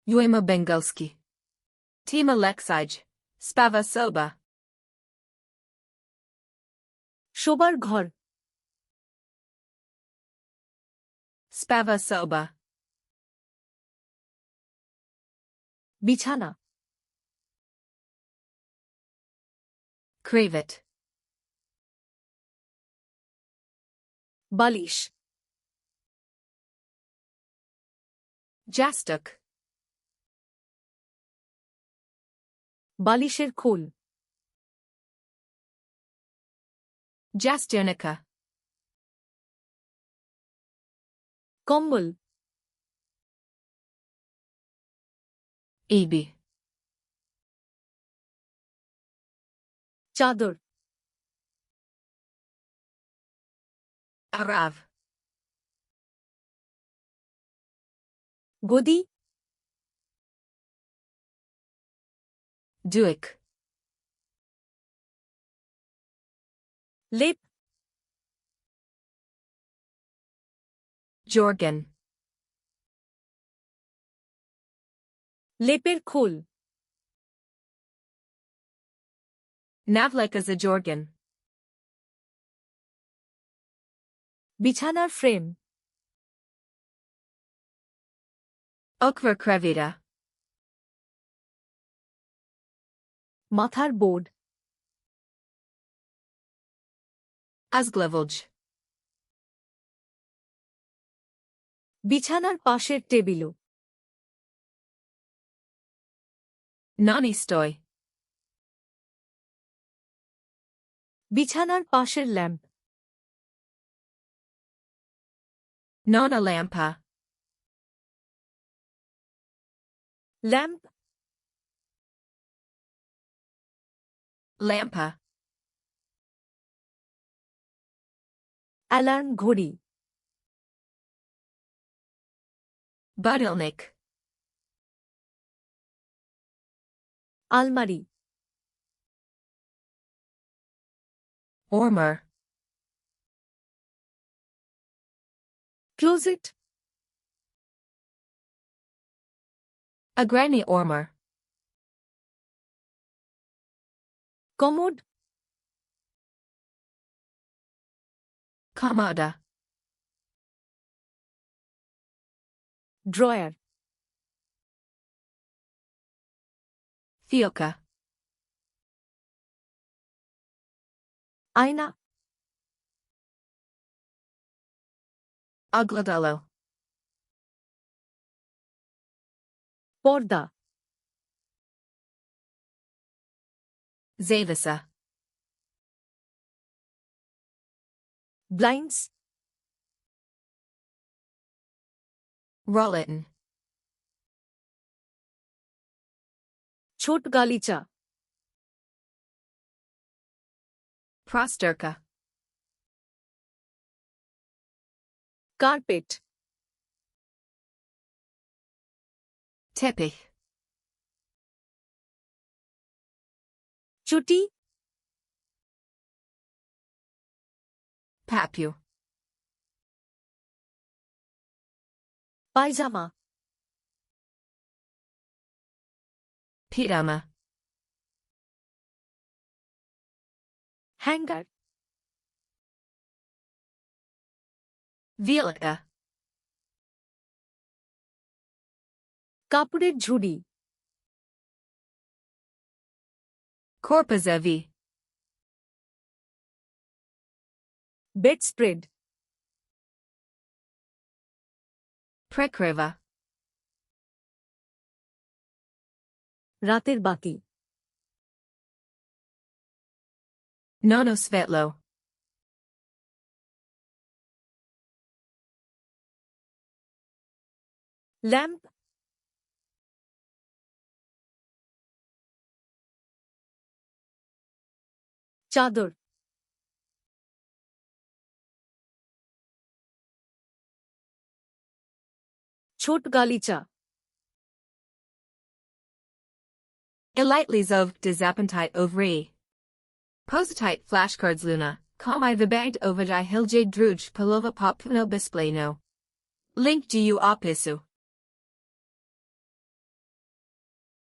Ujma Bengalski. Tima Leksij. Spava soba. শোবার ঘর, Spava soba. বিছানা, Krevet. বালিশ, Jastuk. বালিশের খোল, Jastunica. কম্বল, Ebi. চাদর, Arav. গদি, Duik. লেপ, Jorgen. লেপের খোল, Navleka za Jorgen. বিছানার ফ্রেম, Okvar krevita. মাথার বোর্ড, Azglevolj. বিছানার পাশের টেবিলও, Nani stoy. বিছানার পাশের lamp, Nona lampa. Lamp, Lampa. Alarm ঘড়ি, Budilnik. আলমারি, Ormer. Closet, A granny ormer. Commode, Komoda. Drawer, Fioka. আয়না, Ogladolo. পর্দা, Zavisa. Blinds, Rolliton. ছোট গালিচা, Prosterka. Carpet, Teppich. চুটি, Papu. পায়জামা, Pijama. Hanger, Violeta. কাপড়ের ঝুড়ি, Korpazevi. Bed spread, Prekreva. রাতের বাতি, Nono Svetlo. ল্যাম্প, চাদর, ছোট গালিচা, Elitely zov dezappentite ovri. Positite flashcards luna. Komai vibagd ovajai hilje druj palova popuno bispleno. Link du opisu.